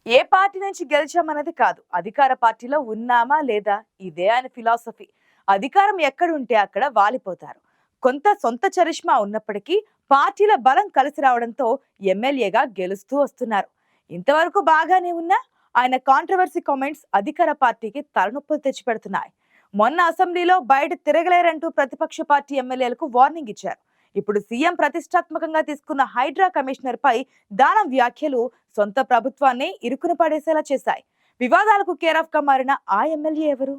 ఏ party నుంచి గెలిచామన్నది కాదు, అధికార పార్టీలో ఉన్నామా లేదా ఇదే ఆయన ఫిలాసఫీ. అధికారం ఎక్కడుంటే అక్కడ వాలిపోతారు. కొంత సొంత చరిష్మా ఉన్నప్పటికీ పార్టీల బలం కలిసి రావడంతో ఎమ్మెల్యేగా గెలుస్తూ వస్తున్నారు. ఇంతవరకు బాగానే ఉన్నా ఆయన కాంట్రవర్సీ కామెంట్స్ అధికార పార్టీకి తలనొప్పులు తెచ్చిపెడుతున్నాయి. మొన్న అసెంబ్లీలో బయట తిరగలేరంటూ ప్రతిపక్ష పార్టీ ఎమ్మెల్యేలకు వార్నింగ్ ఇచ్చారు. ఇప్పుడు సీఎం ప్రతిష్టాత్మకంగా తీసుకున్న హైడ్రా కమిషనర్ పై దానం వ్యాఖ్యలు సొంత ప్రభుత్వాన్ని ఇరుకున పడేసేలా చేశాయి. వివాదాలకు కేర్ ఆఫ్ గా మారిన ఆ ఎమ్మెల్యే ఎవరు?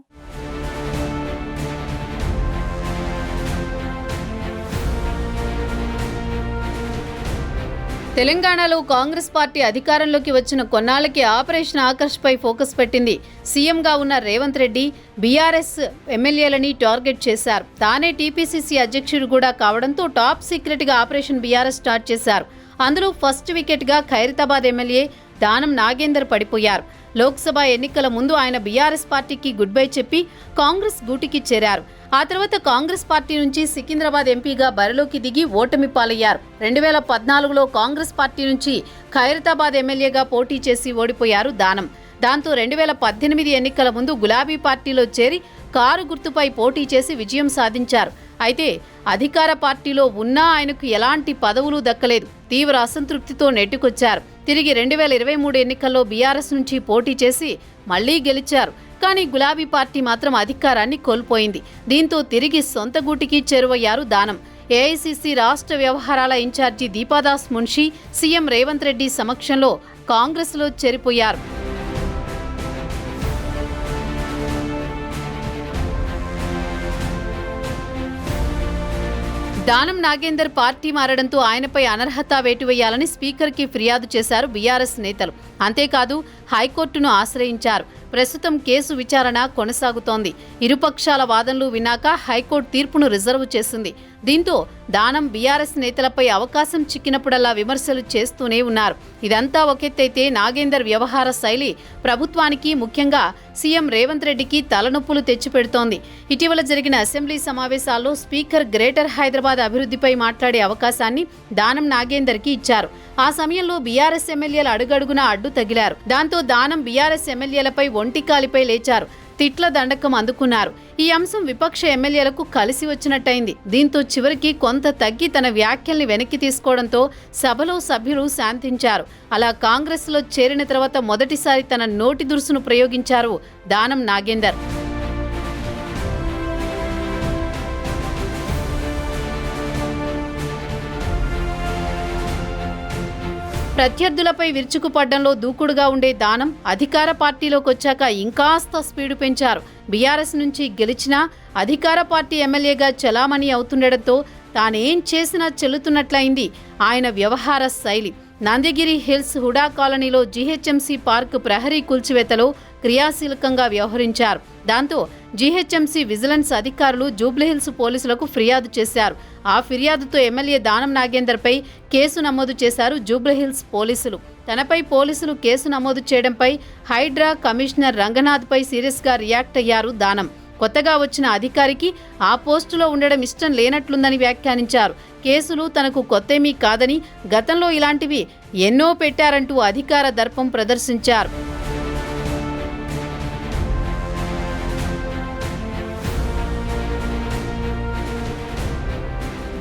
తెలంగాణలో కాంగ్రెస్ పార్టీ అధికారంలోకి వచ్చిన కొన్నాళ్లకి ఆపరేషన్ ఆకర్ష్ పై ఫోకస్ పెట్టింది. సీఎంగా ఉన్న రేవంత్ రెడ్డి బీఆర్ఎస్ ఎమ్మెల్యేలని టార్గెట్ చేశారు. తానే టీపీసీసీ అధ్యక్షుడు కూడా కావడంతో టాప్ సీక్రెట్ గా ఆపరేషన్ బీఆర్ఎస్ స్టార్ట్ చేశారు. అందులో ఫస్ట్ వికెట్ గా ఖైరతాబాద్ ఎమ్మెల్యే దానం నాగేందర్ పడిపోయారు. లోక్సభ ఎన్నికల ముందు ఆయన బీఆర్ఎస్ పార్టీకి గుడ్ బై చెప్పి కాంగ్రెస్ గూటికి చేరారు. ఆ తర్వాత కాంగ్రెస్ పార్టీ నుంచి సికింద్రాబాద్ ఎంపీగా బరిలోకి దిగి ఓటమి పాలయ్యారు. 2014లో కాంగ్రెస్ పార్టీ నుంచి ఖైరతాబాద్ ఎమ్మెల్యేగా పోటీ చేసి ఓడిపోయారు దానం. దాంతో 2018 ఎన్నికల ముందు గులాబీ పార్టీలో చేరి కారు గుర్తుపై పోటీ చేసి విజయం సాధించారు. అయితే అధికార పార్టీలో ఉన్నా ఆయనకు ఎలాంటి పదవులు దక్కలేదు. తీవ్ర అసంతృప్తితో నెట్టుకొచ్చారు. తిరిగి 2023 ఎన్నికల్లో బీఆర్ఎస్ నుంచి పోటీ చేసి మళ్లీ గెలిచారు. కానీ గులాబీ పార్టీ మాత్రం అధికారాన్ని కోల్పోయింది. దీంతో తిరిగి సొంత గూటికి చేరువయ్యారు దానం. ఏఐసీసీ రాష్ట్ర వ్యవహారాల ఇన్ఛార్జి దీపాదాస్ మున్షి సీఎం రేవంత్ రెడ్డి సమక్షంలో కాంగ్రెస్లో చేరిపోయారు. దానం నాగేందర్ పార్టీ మారడంతో ఆయనపై అనర్హత వేటు వేయాలని స్పీకర్కి ఫిర్యాదు చేశారు బీఆర్ఎస్ నేతలు. అంతేకాదు హైకోర్టును ఆశ్రయించారు. ప్రస్తుతం కేసు విచారణ కొనసాగుతోంది. ఇరుపక్షాల వాదనలు విన్నాక హైకోర్టు తీర్పును రిజర్వ్ చేసింది. దీంతో దానం బీఆర్ఎస్ నేతలపై అవకాశం చిక్కినప్పుడల్లా విమర్శలు చేస్తూనే ఉన్నారు. ఇదంతా ఒకెత్తైతే నాగేందర్ వ్యవహార శైలి ప్రభుత్వానికి, ముఖ్యంగా సీఎం రేవంత్ రెడ్డికి తలనొప్పులు తెచ్చిపెడుతోంది. ఇటీవల జరిగిన అసెంబ్లీ సమావేశాల్లో స్పీకర్ గ్రేటర్ హైదరాబాద్ అభివృద్ధిపై మాట్లాడే అవకాశాన్ని దానం నాగేందర్కి ఇచ్చారు. ఆ సమయంలో బీఆర్ఎస్ ఎమ్మెల్యేలు అడుగడుగునా అడ్డు తగిలారు. దాంతో దానం బీఆర్ఎస్ ఎమ్మెల్యేలపై ఒంటికాలిపై లేచారు. తిట్ల దండకం అందుకున్నారు. ఈ అంశం విపక్ష ఎమ్మెల్యేలకు కలిసి వచ్చినట్టయింది. దీంతో చివరికి కొంత తగ్గి తన వ్యాఖ్యల్ని వెనక్కి తీసుకోవడంతో సభలో సభ్యులు శాంతించారు. అలా కాంగ్రెస్లో చేరిన తర్వాత మొదటిసారి తన నోటి దురుసును ప్రయోగించారు దానం నాగేందర్. ప్రత్యర్థులపై విరుచుకుపడ్డంలో దూకుడుగా ఉండే దానం అధికార పార్టీలోకి వచ్చాక ఇంకాస్త స్పీడు పెంచారు. బీఆర్ఎస్ నుంచి గెలిచినా అధికార పార్టీ ఎమ్మెల్యేగా చలామణి అవుతుండటంతో తానేం చేసినా చెల్లుతున్నట్లయింది ఆయన వ్యవహార శైలి. నందిగిరి హిల్స్ హుడా కాలనీలో జీహెచ్ఎంసీ పార్క్ ప్రహరీ కూల్చివేతలో క్రియాశీలకంగా వ్యవహరించారు. దాంతో జీహెచ్ఎంసీ విజిలెన్స్ అధికారులు జూబ్లీహిల్స్ పోలీసులకు ఫిర్యాదు చేశారు. ఆ ఫిర్యాదుతో ఎమ్మెల్యే దానం నాగేందర్పై కేసు నమోదు చేశారు జూబ్లీహిల్స్ పోలీసులు. తనపై పోలీసులు కేసు నమోదు చేయడంపై హైడ్రా కమిషనర్ రంగనాథ్పై సీరియస్గా రియాక్ట్ అయ్యారు దానం. కొత్తగా వచ్చిన అధికారికి ఆ పోస్టులో ఉండడం ఇష్టం లేనట్లుందని వ్యాఖ్యానించారు. కేసులు తనకు కొత్తేమీ కాదని, గతంలో ఇలాంటివి ఎన్నో పెట్టారంటూ అధికార దర్పం ప్రదర్శించారు.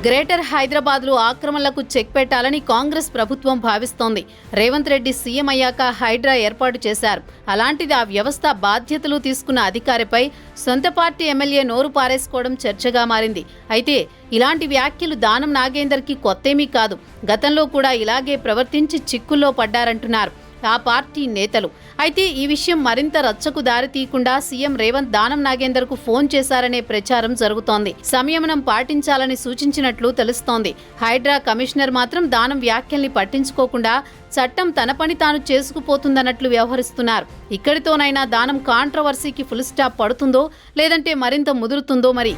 గ్రేటర్ హైదరాబాద్లో ఆక్రమణలకు చెక్ పెట్టాలని కాంగ్రెస్ ప్రభుత్వం భావిస్తోంది. రేవంత్ రెడ్డి సీఎం అయ్యాక హైడ్రా ఏర్పాటు చేశారు. అలాంటిది ఆ వ్యవస్థ బాధ్యతలు తీసుకున్న అధికారిపై సొంత పార్టీ ఎమ్మెల్యే నోరు పారేసుకోవడం చర్చగా మారింది. అయితే ఇలాంటి వ్యాఖ్యలు దానం నాగేందర్కి కొత్తేమీ కాదు. గతంలో కూడా ఇలాగే ప్రవర్తించి చిక్కుల్లో పడ్డారంటున్నారు ఆ పార్టీ నేతలు. అయితే ఈ విషయం మరింత రచ్చకు దారితీయకుండా సీఎం రేవంత్ దానం నాగేందర్కు ఫోన్ చేశారనే ప్రచారం జరుగుతోంది. సంయమనం పాటించాలని సూచించినట్లు తెలుస్తోంది. హైడ్రా కమిషనర్ మాత్రం దానం వ్యాఖ్యల్ని పట్టించుకోకుండా చట్టం తన పని తాను చేసుకుపోతుందన్నట్లు వ్యవహరిస్తున్నారు. ఇక్కడితోనైనా దానం కాంట్రవర్సీకి ఫుల్ స్టాప్ పడుతుందో లేదంటే మరింత ముదురుతుందో మరి.